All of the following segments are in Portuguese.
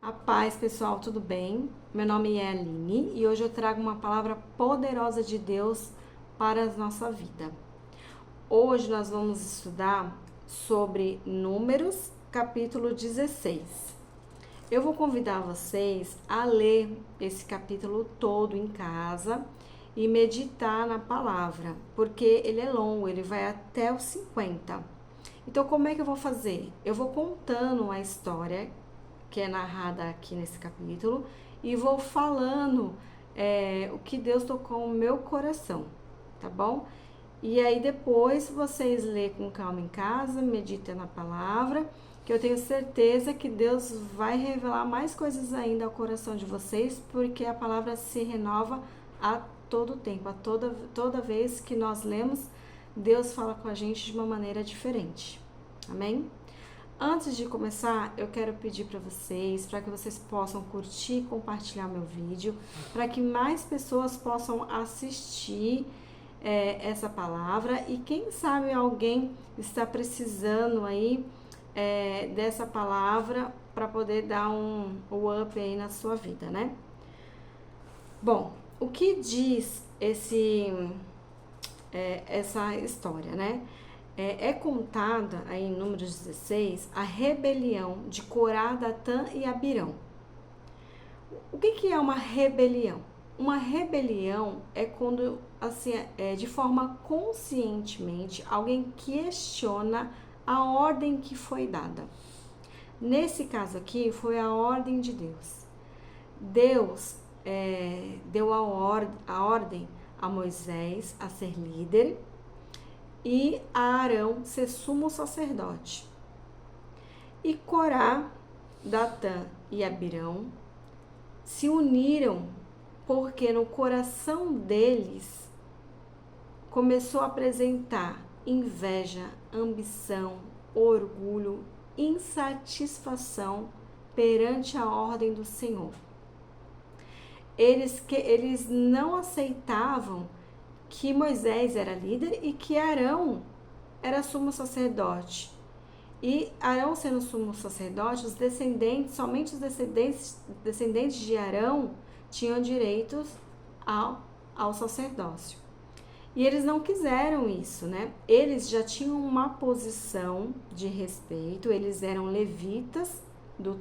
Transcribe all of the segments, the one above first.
A paz, pessoal, tudo bem? Meu nome é Aline e hoje eu trago uma palavra poderosa de Deus para a nossa vida. Hoje nós vamos estudar sobre Números, capítulo 16. Eu vou convidar vocês a ler esse capítulo todo em casa e meditar na palavra, porque ele é longo, ele vai até os 50. Então, como é que eu vou fazer? Eu vou contando a história que é narrada aqui nesse capítulo e vou falando o que Deus tocou no meu coração, tá bom? E aí depois vocês lêem com calma em casa, meditem na palavra, que eu tenho certeza que Deus vai revelar mais coisas ainda ao coração de vocês, porque a palavra se renova a todo tempo, toda vez que nós lemos, Deus fala com a gente de uma maneira diferente. Amém? Antes de começar, eu quero pedir para que vocês possam curtir e compartilhar meu vídeo, para que mais pessoas possam assistir essa palavra e quem sabe alguém está precisando aí dessa palavra para poder dar um up aí na sua vida, né? Bom, o que diz essa história, né? É contada aí em Números 16 a rebelião de Corá, Datã e Abirão. O que é uma rebelião? Uma rebelião é quando, assim, de forma conscientemente, alguém questiona a ordem que foi dada. Nesse caso aqui, foi a ordem de Deus. Deus deu a ordem a Moisés a ser líder e a Arão ser sumo sacerdote. E Corá, Datã e Abirão se uniram porque no coração deles começou a apresentar inveja, ambição, orgulho, insatisfação perante a ordem do Senhor. Eles não aceitavam que Moisés era líder e que Arão era sumo sacerdote. E Arão sendo sumo sacerdote, somente os descendentes de Arão tinham direitos ao sacerdócio. E eles não quiseram isso, né? Eles já tinham uma posição de respeito, eles eram levitas do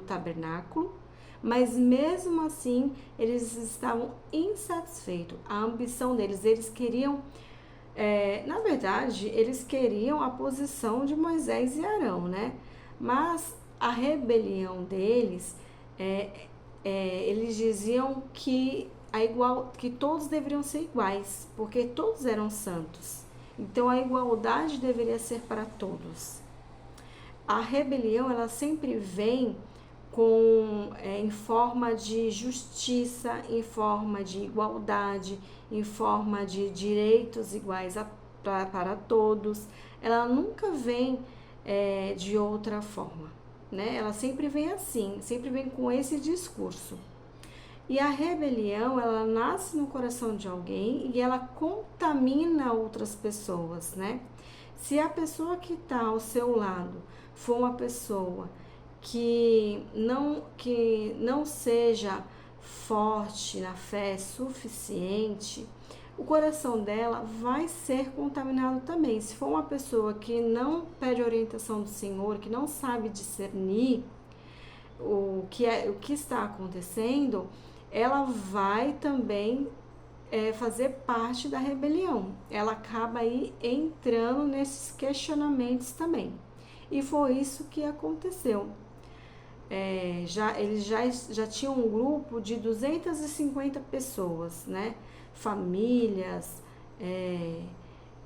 tabernáculo, mas mesmo assim eles estavam insatisfeitos. A ambição deles, eles queriam, na verdade, eles queriam a posição de Moisés e Arão, né? Mas a rebelião deles, eles diziam que que todos deveriam ser iguais, porque todos eram santos. Então a igualdade deveria ser para todos. A rebelião, ela sempre vem em forma de justiça, em forma de igualdade, em forma de direitos iguais para todos. Ela nunca vem de outra forma, né? Ela sempre vem assim, sempre vem com esse discurso. E a rebelião, ela nasce no coração de alguém e ela contamina outras pessoas, né? Se a pessoa que está ao seu lado for uma pessoa que não seja forte na fé suficiente, o coração dela vai ser contaminado também. Se for uma pessoa que não pede orientação do Senhor, que não sabe discernir o que está acontecendo, ela vai também fazer parte da rebelião. Ela acaba aí entrando nesses questionamentos também. E foi isso que aconteceu. Eles já tinham um grupo de 250 pessoas, né? Famílias,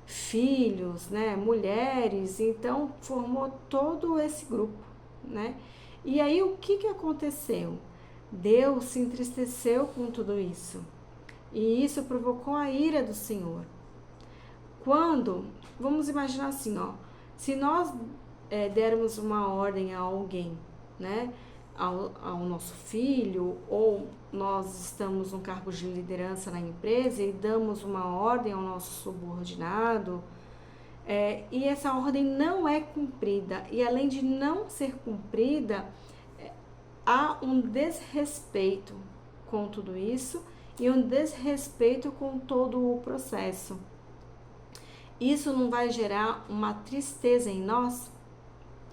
filhos, né? Mulheres, então formou todo esse grupo, né? E aí o que aconteceu? Deus se entristeceu com tudo isso. E isso provocou a ira do Senhor. Vamos imaginar assim, ó, se nós dermos uma ordem a alguém, né, ao nosso filho, ou nós estamos num cargo de liderança na empresa e damos uma ordem ao nosso subordinado, e essa ordem não é cumprida, e além de não ser cumprida, há um desrespeito com tudo isso e um desrespeito com todo o processo. Isso não vai gerar uma tristeza em nós?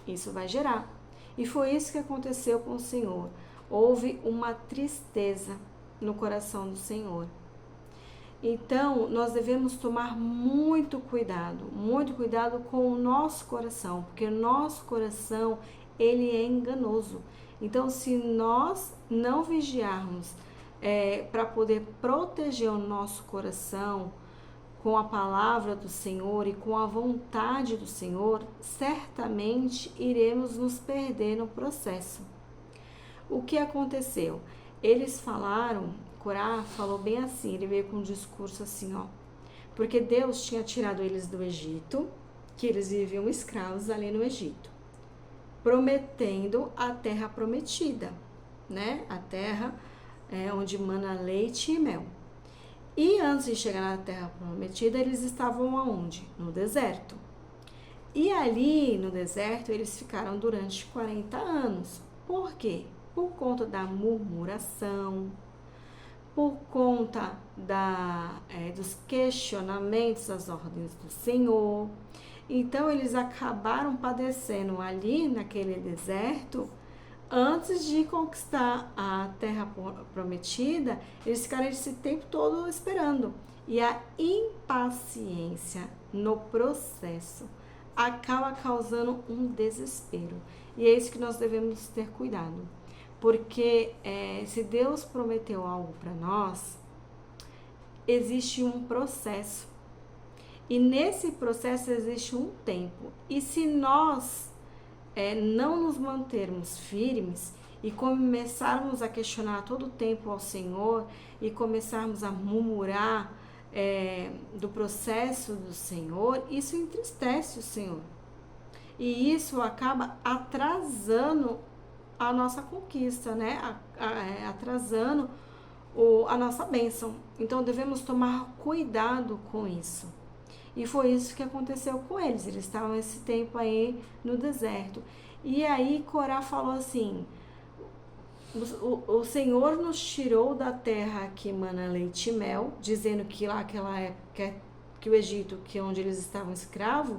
Isso vai gerar. E foi isso que aconteceu com o Senhor. Houve uma tristeza no coração do Senhor. Então, nós devemos tomar muito cuidado com o nosso coração, porque o nosso coração, ele é enganoso. Então, se nós não vigiarmos para poder proteger o nosso coração com a palavra do Senhor e com a vontade do Senhor, certamente iremos nos perder no processo. O que aconteceu? Eles falaram, Corá falou bem assim, ele veio com um discurso assim, ó, porque Deus tinha tirado eles do Egito, que eles viviam escravos ali no Egito, prometendo a terra prometida, né? A terra onde mana leite e mel. E antes de chegar na terra prometida, eles estavam aonde? No deserto. E ali no deserto eles ficaram durante 40 anos. Por quê? Por conta da murmuração, por conta dos questionamentos às ordens do Senhor. Então eles acabaram padecendo ali naquele deserto. Antes de conquistar a terra prometida, eles ficaram esse tempo todo esperando. E a impaciência no processo acaba causando um desespero. E é isso que nós devemos ter cuidado. Porque se Deus prometeu algo para nós, existe um processo. E nesse processo existe um tempo. E se nós não nos mantermos firmes e começarmos a questionar todo o tempo ao Senhor e começarmos a murmurar do processo do Senhor, isso entristece o Senhor. E isso acaba atrasando a nossa conquista, né? Atrasando a nossa bênção. Então devemos tomar cuidado com isso. E foi isso que aconteceu com eles. Eles estavam esse tempo aí no deserto. E aí Corá falou assim, o Senhor nos tirou da terra que mana leite e mel, dizendo que lá aquela época que o Egito, que é onde eles estavam escravos,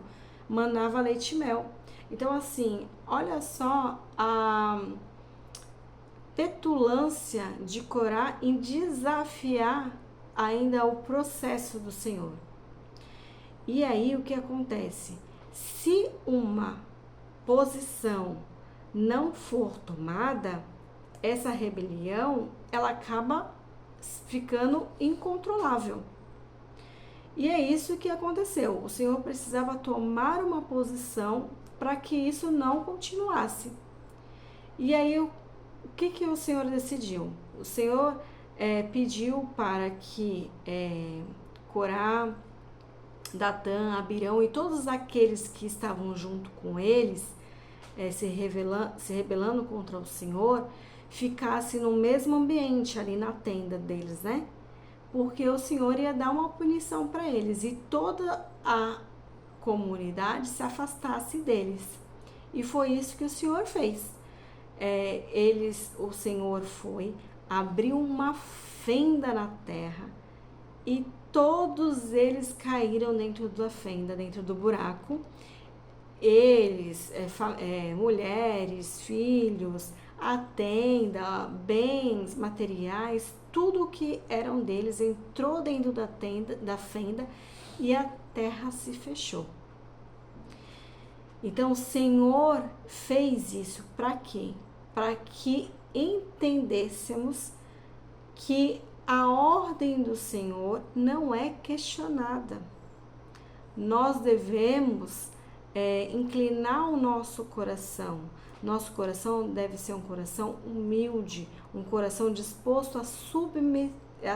manava leite e mel. Então assim, olha só a petulância de Corá em desafiar ainda o processo do Senhor. E aí o que acontece? Se uma posição não for tomada, essa rebelião, ela acaba ficando incontrolável. E é isso que aconteceu. O Senhor precisava tomar uma posição para que isso não continuasse. E aí o que o Senhor decidiu? O Senhor pediu para que Corá, Datã, Abirão e todos aqueles que estavam junto com eles, se rebelando contra o Senhor, ficassem no mesmo ambiente ali na tenda deles, né? Porque o Senhor ia dar uma punição para eles e toda a comunidade se afastasse deles. E foi isso que o Senhor fez. O Senhor foi, abriu uma fenda na terra e todos eles caíram dentro da fenda, dentro do buraco. Eles, mulheres, filhos, a tenda, bens, materiais, tudo que eram deles entrou dentro da fenda e a terra se fechou. Então o Senhor fez isso para quê? Para que entendêssemos que a ordem do Senhor não é questionada. Nós devemos inclinar o nosso coração. Nosso coração deve ser um coração humilde, um coração disposto a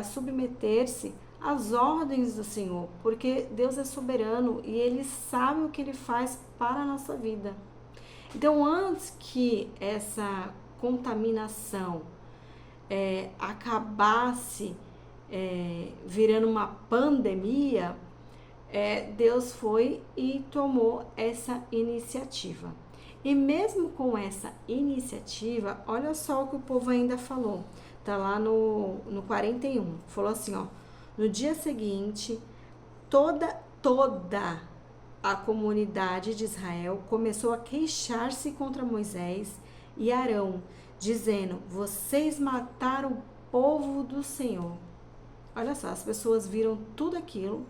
submeter-se às ordens do Senhor, porque Deus é soberano e Ele sabe o que Ele faz para a nossa vida. Então, antes que essa contaminação acabasse virando uma pandemia, Deus foi e tomou essa iniciativa. E mesmo com essa iniciativa, olha só o que o povo ainda falou. Tá lá no 41. Falou assim, ó. No dia seguinte, toda a comunidade de Israel começou a queixar-se contra Moisés e Arão, dizendo: vocês mataram o povo do Senhor. Olha só, as pessoas viram tudo aquilo,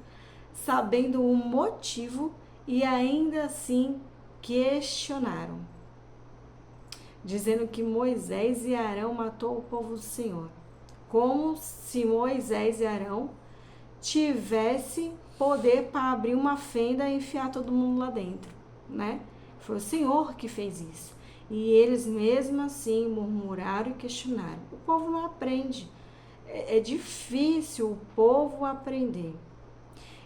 sabendo o motivo e ainda assim questionaram, dizendo que Moisés e Arão matou o povo do Senhor. Como se Moisés e Arão tivesse poder para abrir uma fenda e enfiar todo mundo lá dentro, né? Foi o Senhor que fez isso. E eles mesmo assim murmuraram e questionaram. O povo não aprende. É difícil o povo aprender.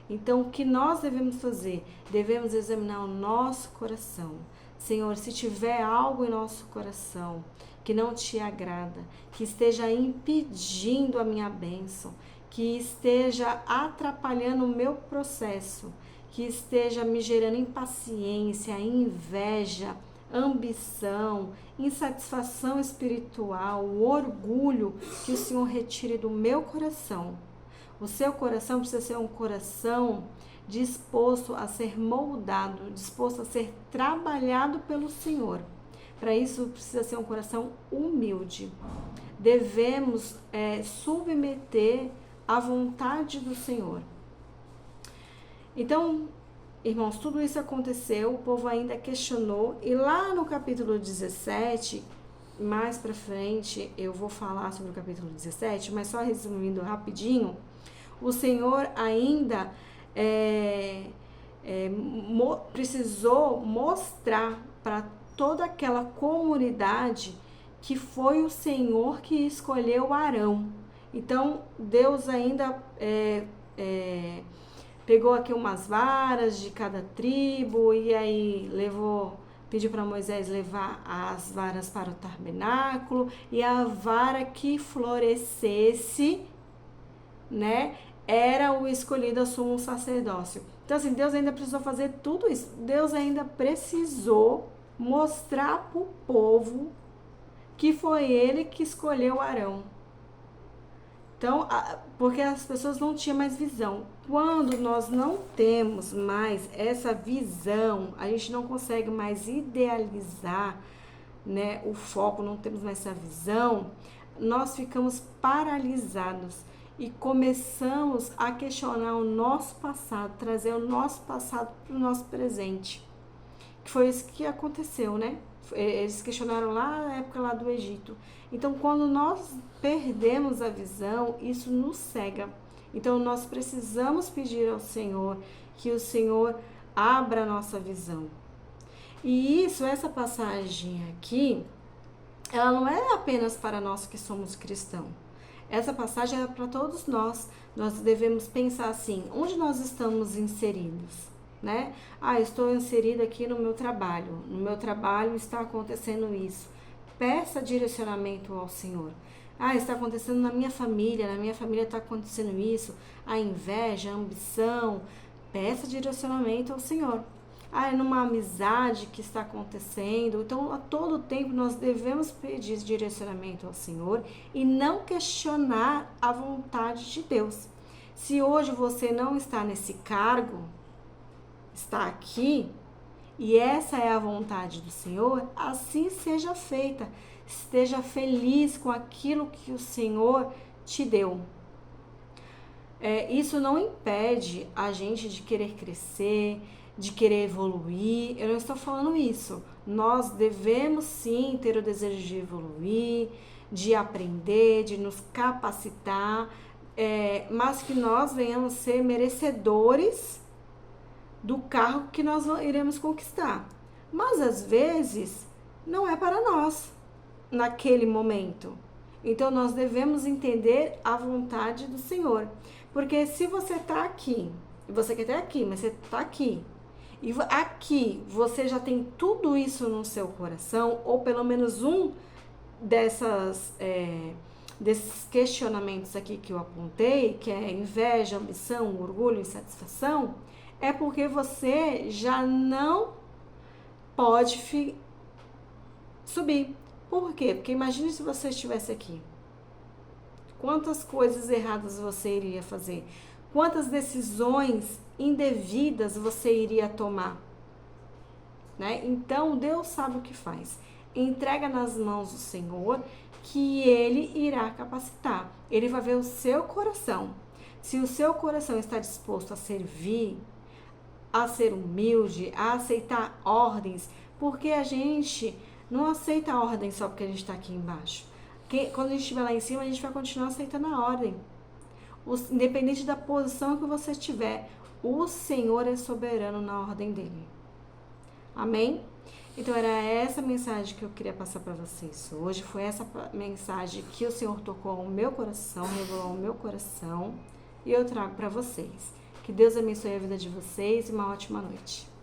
Então, o que nós devemos fazer? Devemos examinar o nosso coração. Senhor, se tiver algo em nosso coração que não te agrada, que esteja impedindo a minha bênção, que esteja atrapalhando o meu processo, que esteja me gerando impaciência, inveja, ambição, insatisfação espiritual, orgulho, que o Senhor retire do meu coração. O seu coração precisa ser um coração disposto a ser moldado, disposto a ser trabalhado pelo Senhor. Para isso precisa ser um coração humilde. Devemos submeter à vontade do Senhor. Então, irmãos, tudo isso aconteceu, o povo ainda questionou, e lá no capítulo 17, mais para frente eu vou falar sobre o capítulo 17, mas só resumindo rapidinho, o Senhor ainda precisou mostrar para toda aquela comunidade que foi o Senhor que escolheu Arão. Então, Deus ainda pegou aqui umas varas de cada tribo e aí pediu para Moisés levar as varas para o tabernáculo, e a vara que florescesse, né, era o escolhido a sumo sacerdócio. Então, assim, Deus ainda precisou fazer tudo isso. Deus ainda precisou mostrar para o povo que foi ele que escolheu Arão. Então, porque as pessoas não tinham mais visão. Quando nós não temos mais essa visão, a gente não consegue mais idealizar, né, o foco, não temos mais essa visão, nós ficamos paralisados e começamos a questionar o nosso passado, trazer o nosso passado para o nosso presente. Que foi isso que aconteceu, né? Eles questionaram lá na época lá do Egito. Então, quando nós perdemos a visão, isso nos cega. Então, nós precisamos pedir ao Senhor que o Senhor abra a nossa visão. E essa passagem aqui, ela não é apenas para nós que somos cristãos. Essa passagem é para todos nós. Nós devemos pensar assim, onde nós estamos inseridos? Né? Estou inserida aqui no meu trabalho. No meu trabalho está acontecendo isso. Peça direcionamento ao Senhor. Está acontecendo na minha família está acontecendo isso. A inveja, a ambição. Peça direcionamento ao Senhor. É numa amizade que está acontecendo. Então, a todo tempo nós devemos pedir direcionamento ao Senhor e não questionar a vontade de Deus. Se hoje você não está nesse cargo, está aqui, e essa é a vontade do Senhor, assim seja feita. Esteja feliz com aquilo que o Senhor te deu. Isso não impede a gente de querer crescer, de querer evoluir. Eu não estou falando isso. Nós devemos sim ter o desejo de evoluir, de aprender, de nos capacitar, mas que nós venhamos ser merecedores do cargo que nós iremos conquistar. Mas às vezes não é para nós naquele momento. Então nós devemos entender a vontade do Senhor. Porque se você está aqui, e você quer estar aqui, mas você está aqui, e aqui você já tem tudo isso no seu coração, ou pelo menos um desses questionamentos aqui que eu apontei, que é inveja, ambição, orgulho, insatisfação, é porque você já não pode subir. Por quê? Porque imagine se você estivesse aqui. Quantas coisas erradas você iria fazer? Quantas decisões indevidas você iria tomar? Né? Então, Deus sabe o que faz. Entrega nas mãos do Senhor, que Ele irá capacitar. Ele vai ver o seu coração. Se o seu coração está disposto a servir, a ser humilde, a aceitar ordens, porque a gente não aceita ordem só porque a gente está aqui embaixo. Quando a gente estiver lá em cima, a gente vai continuar aceitando a ordem. Independente da posição que você estiver, o Senhor é soberano na ordem dele. Amém? Então era essa mensagem que eu queria passar para vocês hoje. Foi essa mensagem que o Senhor tocou o meu coração, revelou o meu coração, e eu trago para vocês. Que Deus abençoe a vida de vocês e uma ótima noite.